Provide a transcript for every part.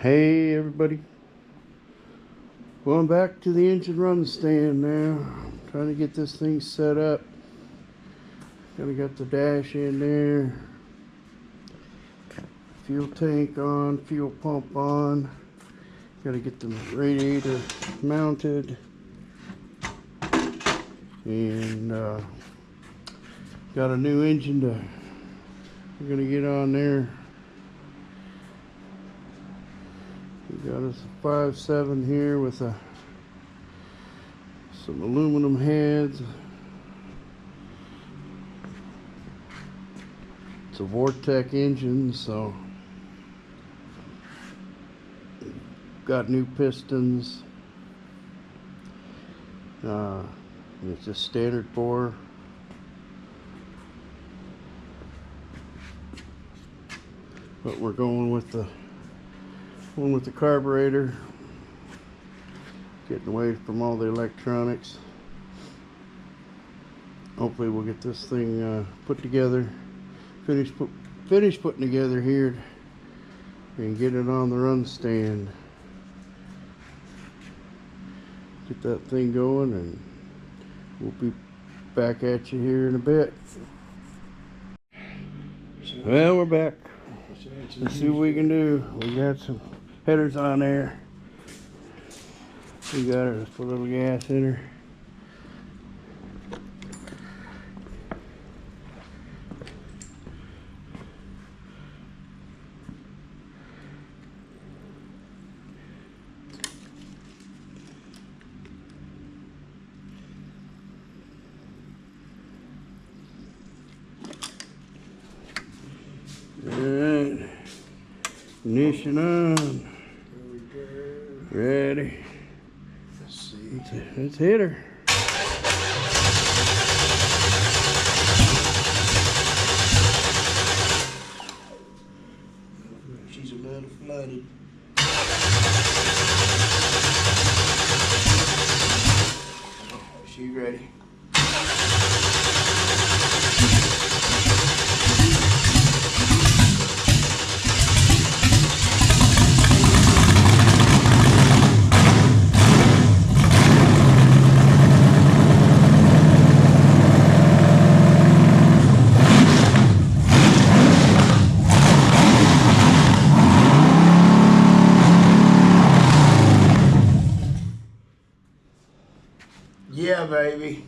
Hey everybody, going back to the engine run stand now. Trying to get this thing set up. Gotta got the dash in there, fuel tank on, fuel pump on. Gotta get the radiator mounted, and got a new engine we're gonna get on there. We got us a 5.7 here with some aluminum heads. It's a Vortec engine, so got new pistons. It's just standard bore. But we're going with the carburetor, getting away from all the electronics. Hopefully we'll get this thing put together, finish putting together here, and get it on the run stand. Get that thing going, and we'll be back at you here in a bit. Well, we're back. Let's see what we can do. We got some headers on there. We got her, let's put a little gas in her. Alright, ignition on. Ready. Let's see. Let's hit her. She's a little flooded. She ready. Yeah, baby.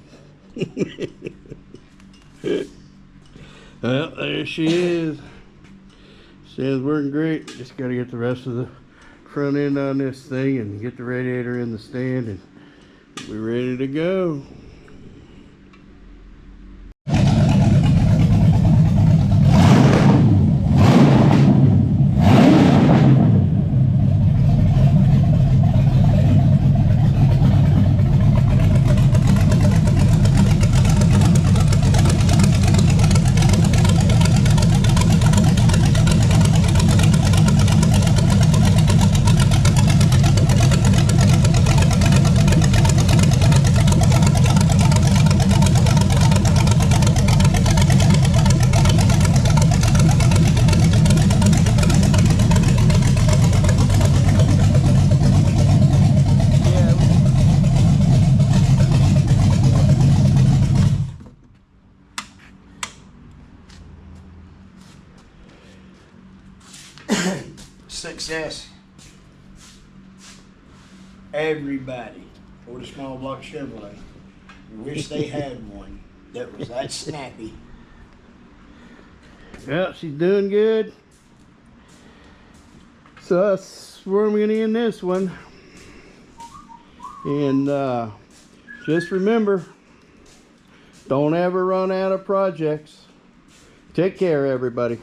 Well, there she is. Stand's working great. Just got to get the rest of the front end on this thing and get the radiator in the stand, and we're ready to go. Success. Everybody for the small block Chevrolet wish they had one that was that snappy. Well, she's doing good. So that's where I'm going to end this one. And just remember, don't ever run out of projects. Take care, everybody.